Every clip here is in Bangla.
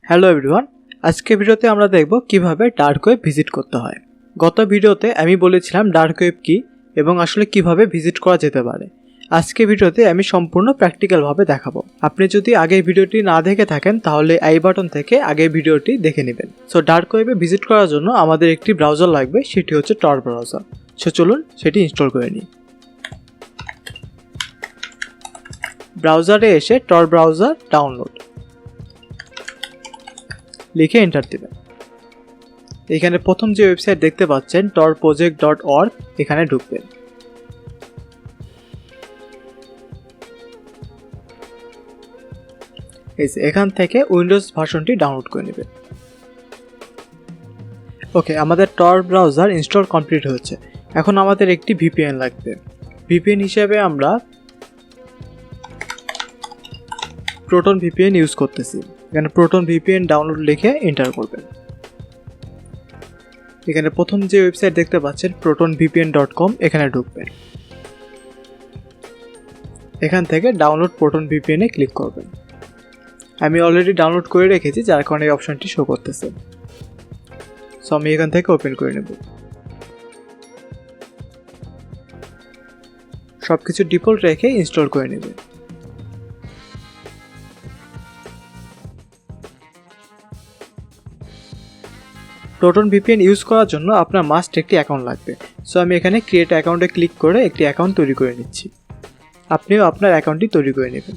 হ্যালো এভরিওয়ান, আজকে ভিডিওতে আমরা দেখব কিভাবে ডার্ক ওয়েব ভিজিট করতে হয়। গত ভিডিওতে আমি বলেছিলাম ডার্ক ওয়েব কি এবং আসলে কিভাবে ভিজিট করা যেতে পারে। আজকে ভিডিওতে আমি সম্পূর্ণ প্র্যাকটিক্যালভাবে দেখাবো। আপনি যদি আগের ভিডিওটি না দেখে থাকেন তাহলে আই বাটন থেকে আগের ভিডিওটি দেখে নেবেন। সো ডার্ক ওয়েবে ভিজিট করার জন্য আমাদের একটি ব্রাউজার লাগবে, সেটি হচ্ছে টর ব্রাউজার। সো চলুন সেটি ইনস্টল করে নিই। ব্রাউজারে এসে টর ব্রাউজার ডাউনলোড লিখে এন্টার দেবেন। এখানে প্রথম যে ওয়েবসাইট দেখতে পাচ্ছেন torproject.org, এখানে ঢুকবেন। এখান থেকে উইন্ডোজ ভার্সনটি ডাউনলোড করে নেবেন। ওকে, আমাদের টর ব্রাউজার ইনস্টল কমপ্লিট হয়েছে। এখন আমাদের একটি ভিপিএন লাগবে। ভিপিএন হিসেবে আমরা প্রোটন ভিপিএন ইউজ করতেছি। এখানে প্রোটন ভিপিএন ডাউনলোড লিখে এন্টার করবেন। এখানে প্রথম যে ওয়েবসাইট দেখতে পাচ্ছেন protonvpn.com, এখানে ঢুকবেন। এখান থেকে ডাউনলোড প্রোটন ভিপিএন এ ক্লিক করবেন। আমি অলরেডি ডাউনলোড করে রেখেছি, যার কারণে এই অপশনটি শো করতেছে। সো আমি এখান থেকে ওপেন করে নেব। সবকিছু ডিফল্ট রেখে ইনস্টল করে নেবে। প্রোটন ভিপিএন ইউজ করার জন্য আপনার মাস্ট একটি অ্যাকাউন্ট লাগবে। সো আমি এখানে ক্রিয়েট অ্যাকাউন্টে ক্লিক করে একটি অ্যাকাউন্ট তৈরি করে নিচ্ছি। আপনিও আপনার অ্যাকাউন্টটি তৈরি করে নেবেন।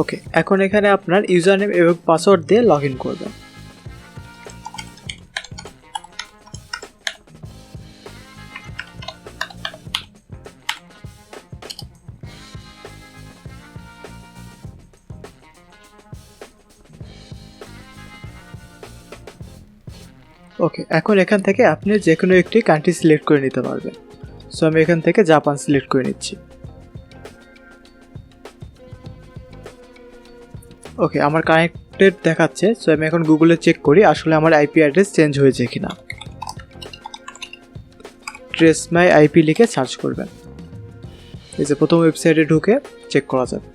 ওকে, এখন এখানে আপনার ইউজার নেম এবং পাসওয়ার্ড দিয়ে লগ ইন করবেন। ওকে, এখন এখান থেকে আপনি যে কোনো একটি কান্ট্রি সিলেক্ট করে নিতে পারবেন। সো আমি এখান থেকে জাপান সিলেক্ট করে নিচ্ছি। ওকে, আমার কানেক্টেড দেখাচ্ছে। সো আমি এখন গুগলে চেক করি আসলে আমার আইপি অ্যাড্রেস চেঞ্জ হয়েছে কিনা। ট্রেস মাই আইপি লিখে সার্চ করবেন। এই যে প্রথম ওয়েবসাইটে ঢুকে চেক করা যাবে।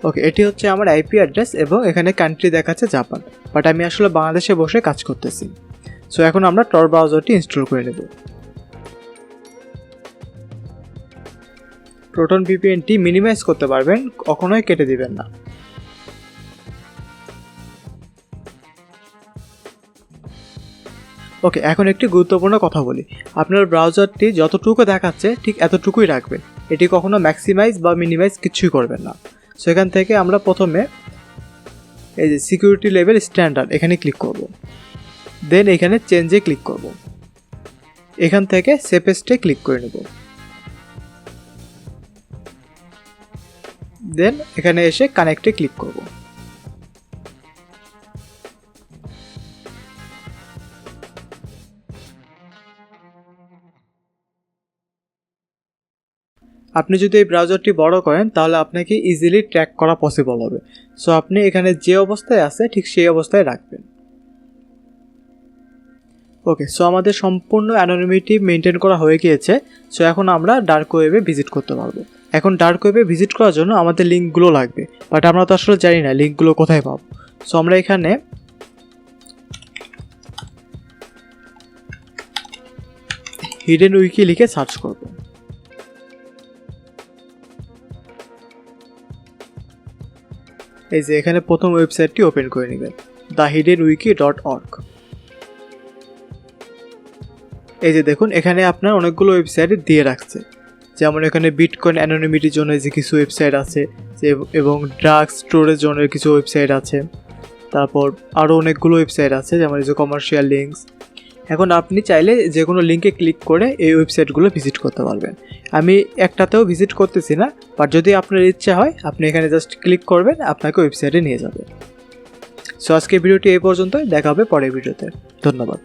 ওকে, এটি হচ্ছে আমার আইপি অ্যাড্রেস এবং এখানে কান্ট্রি দেখাচ্ছে জাপান, বাট আমি আসলে বাংলাদেশে বসে কাজ করতেছি। সো এখন আমরা টর ব্রাউজারটি ইনস্টল করে নেব। প্রোটন ভিপিএনটি মিনিমাইজ করতে পারবেন, কখনোই কেটে দিবেন না। ওকে, এখন একটি গুরুত্বপূর্ণ কথা বলি। আপনার ব্রাউজারটি যতটুকু দেখাচ্ছে ঠিক এতটুকুই রাখবেন। এটি কখনো ম্যাক্সিমাইজ বা মিনিমাইজ কিছুই করবেন না। সো এখান থেকে আমরা প্রথমে এই যে সিকিউরিটি লেভেল স্ট্যান্ডার্ড, এখানে ক্লিক করব। দেন এখানে চেঞ্জে ক্লিক করব। এখান থেকে সেফেস্টে ক্লিক করে নেব। দেন এখানে এসে কানেক্টে ক্লিক করব। আপনি যদি এই ব্রাউজারটি বড় করেন তাহলে আপনাকে ইজিলি ট্র্যাক করা পসিবল হবে। সো আপনি এখানে যে অবস্থায় আছে ঠিক সেই অবস্থায় রাখবেন। ওকে, সো আমাদের সম্পূর্ণ অ্যানোনিমিটি মেনটেন করা হয়ে গিয়েছে। সো এখন আমরা ডার্ক ওয়েবে ভিজিট করতে পারবো। এখন ডার্ক ওয়েবে ভিজিট করার জন্য আমাদের লিঙ্কগুলো লাগবে, বাট আমরা তো আসলে জানি না লিঙ্কগুলো কোথায় পাবো। সো আমরা এখানে হিডেন উইকি লিখে সার্চ করব। এই যে এখানে প্রথম ওয়েবসাইটটি ওপেন করে নেবেন, thehiddenwiki.org। এই যে দেখুন, এখানে আপনার অনেকগুলো ওয়েবসাইট দিয়ে রাখছে। যেমন এখানে বিটকয়েন অ্যানোনিমিটির জন্য যে কিছু ওয়েবসাইট আছে, এবং ড্রাগ স্টোরের জন্য কিছু ওয়েবসাইট আছে। তারপর আরও অনেকগুলো ওয়েবসাইট আছে, যেমন এই যে কমার্শিয়াল লিঙ্কস। এখন আপনি চাইলে যে কোনো লিঙ্কে ক্লিক করে এই ওয়েবসাইটগুলো ভিজিট করতে পারবেন। আমি একটাতেও ভিজিট করতেছি না, বাট যদি আপনার ইচ্ছা হয় আপনি এখানে জাস্ট ক্লিক করবেন, আপনাকে ওয়েবসাইটে নিয়ে যাবে। সো আজকে ভিডিওটি এই পর্যন্তই, দেখা হবে পরের ভিডিওতে। ধন্যবাদ।